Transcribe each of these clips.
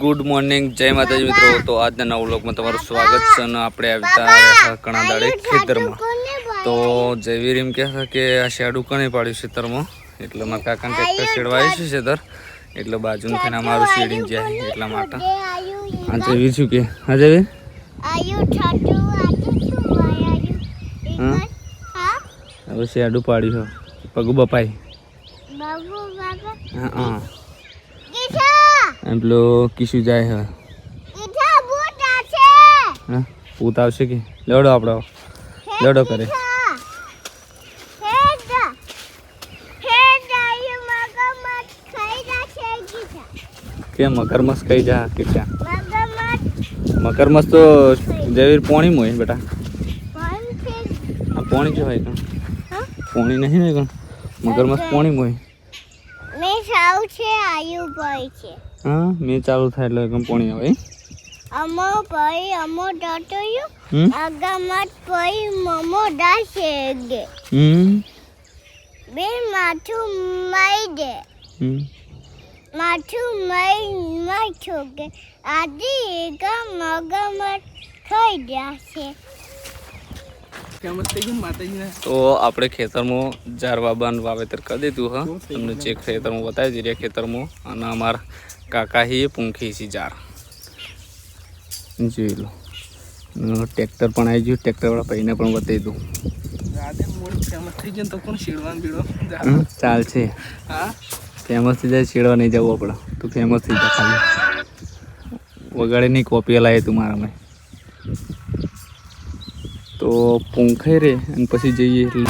Good morning, જય માતાજી મિત્રો। તો આજના નવા વ્લોગમાં તમારું સ્વાગત છે અને આપણે આવતા ઘણા દાડે ખેતરમાં। તો જયવીર એમ કહે છે કે આ શેડું કણી પાડ્યું ખેતરમાં, એટલે મારા કાકાને ટ્રેક્ટર શેડવાયું છે ખેતર, એટલે બાજુનું થઈને અમારું શેડીને જાય એટલા માટે। હા જયવીર શું કે? હા જયવીર હા હવે શેડું પાડ્યું છે પગ બપાઈ। હા હા એમ પેલો કિશુ જાય હવે હા પૂત આવશે કે લેવડો આપણો લેવડો કરે કે મગરમચ્છ ખાઈ જા કે ક્યાં મગરમચ્છ તો જયવીર પોણી હોય બેટા આ પોણી જો હોય કણ પોણી નહીં હોય કણ મગરમચ્છ પોણી હોય હા મેં ચાલુ થાય એટલે એકદમ પોણી આવે અમો ભાઈ અમો ડટોયું આગમત ભાઈ મમો દાશેગે બે માથું માઈ દે માથું માઈ છોકે આજી એક મગમત થઈ જશે। તો આપણે ખેતરમાં જાર બાબાનું વાવેતર કરી દીધું હા, તમને જે ખેતરમાં બતાવી દીધું ખેતરમાં, અને અમારા કાકા હી પૂંખી છે જાર જોઈ લો। ટ્રેક્ટર પણ આવી ગયું, ટ્રેક્ટરવાળા ભાઈને પણ બતાવી દઉં ચાલશે ફેમસ થઈ જાય શેડવા નહીં જવું આપણે, તું ફેમસ થઈ જાય ખાલી વગાડે નહીં કોપી લાવે તું મારા મેં તો પૂંખાઈ રે અને પછી જઈએ એટલે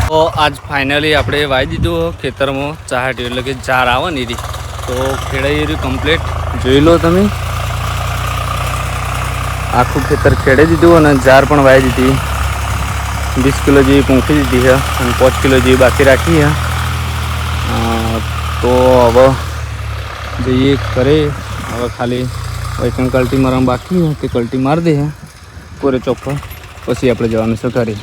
તો આજ ફાઇનલી આપણે વાવી દીધું ખેતરમાં ચાહટ, એટલે કે જાર આવે ને એરી તો ખેડાઈ રહ્યું કમ્પ્લીટ જોઈ લો તમે। આખું ખેતર ખેડાઈ દીધું અને જાર પણ વાવી દીધી, 20 કિલો જેવી પૂંખી દીધી છે અને 5 કિલો જેવી બાકી રાખી છે। તો હવે જઈએ કરે, હવે ખાલી વૈકણ કલ્ટી મારવા બાકી છે તે કલ્ટી મારી દે કોરે ચોખ્ખો, પછી આપણે જવાનું છે ઘરે।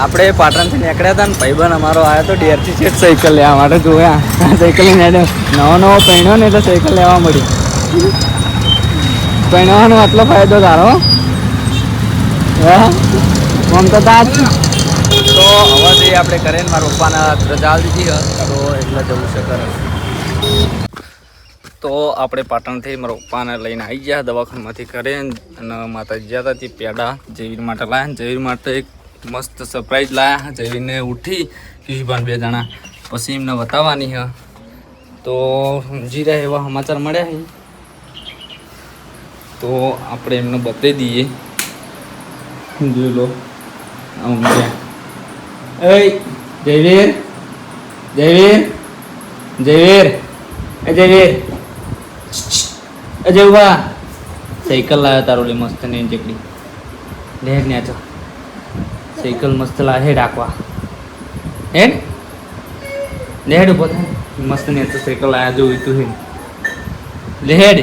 આપણે પાટણથી નીકળ્યા હતા ને ભાઈબંધ અમારો આવ્યો તો ડેરથી છેટ સાયકલ લેવા માટે જોયા, સાયકલ લઈને નવો પહેણ્યો ને એટલે સાયકલ લેવા મળી। પહેણવાનો આટલો ફાયદો તારો આમ તો તાજ। તો હવે જઈએ આપણે કરે ને મારા પપ્પાના રજા દીધી તો એટલે જવું છે કરે। તો આપણે પાટણથી મારા પપ્પાને લઈને આવી ગયા દવાખાનામાંથી કરે, અને માતાજી ગયા હતા તે પેડા જયવીર માટે લાયા, જયવીર માટે એક મસ્ત સરપ્રાઈઝ લાયા। જયવીરને ઉઠી કિશુભાન 2 જણા પછી એમને બતાવવાની હ, તો સમજી રહ્યા એવા સમાચાર મળ્યા છે તો આપણે એમને બતાવી દઈએ। જોઈ લો જયવીર જયવીર જયવીર એ જયવીર એ જયવા સાયકલ લાવ્યો તારો લે મસ્ત ને જકડી લેર ને આચો સાયકલ મસ્ત લા હેડ આખવા હેડ લેડ ઉભો થાય મસ્ત ને તો સાયકલ આયા જોઈ તું હે લે હેડ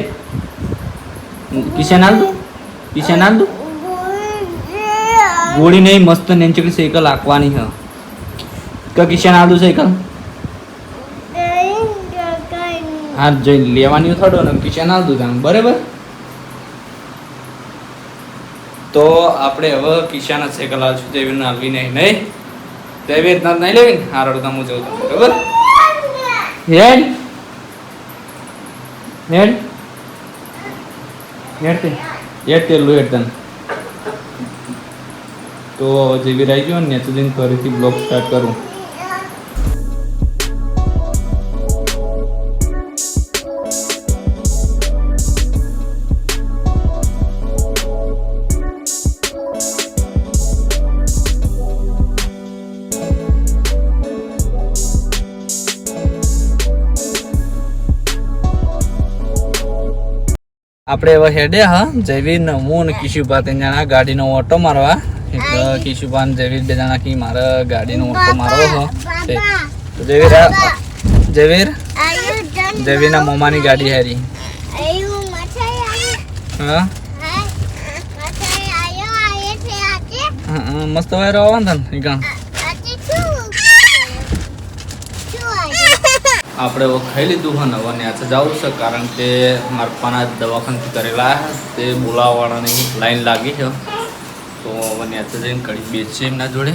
કિશન આલ દો ગોળી નહીં મસ્ત ને ચકડી સાયકલ આખવાની હ કે કિશન આલ દો સાયકલ હા જોઈ લેવાની થોડો ને કિશન આલ દો તાન બરાબર। તો આપણે હવે કિશાન સાયકલ આવશું, જયવીરને આવવી નહીં જયવીર નહીં લેવી ને આ રડતા હું જઉં બરાબર હેડ હેડ હેડ હેડ તેલું હેડ તને। તો જયવીર આવી ગયો ને તો જઈને ફરીથી બ્લોગ સ્ટાર્ટ કરું। આપણે હવે હેડે હા જયવીર ને હું અને કિશુભા ત્રણ જણા ગાડીનો ઓટો મારવા એટલે કિશુભા ને જયવીર બે જણા કી મારે ગાડીનો ઓટો મારવો છે તો જયવીરના મોમાની ગાડી હારી હા મસ્ત વાયરો આવવાનો ને ઈ ગાણ આપણે ખાઈ લીધું હોય ને હવે ન્યાસે જવું છે કારણ કે મારા પપ્પાના દવાખાનાથી કરેલા તે બોલાવવાળાની લાઈન લાગી છે તો હવે ન્યાસે જઈને ઘડી બેસીએ એમના જોડે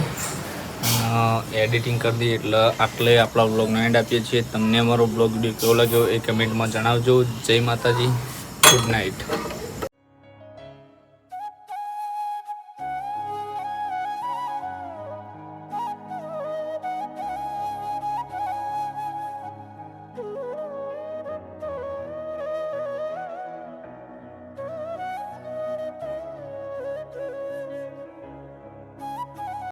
એડિટિંગ કરી દઈએ એટલે આટલે આપણા બ્લોગનો એન્ડ આપીએ છીએ. તમને અમારો બ્લોગ વિડીયો કેવો લાગ્યો એ કમેન્ટમાં જણાવજો. જય માતાજી, ગુડ નાઇટ.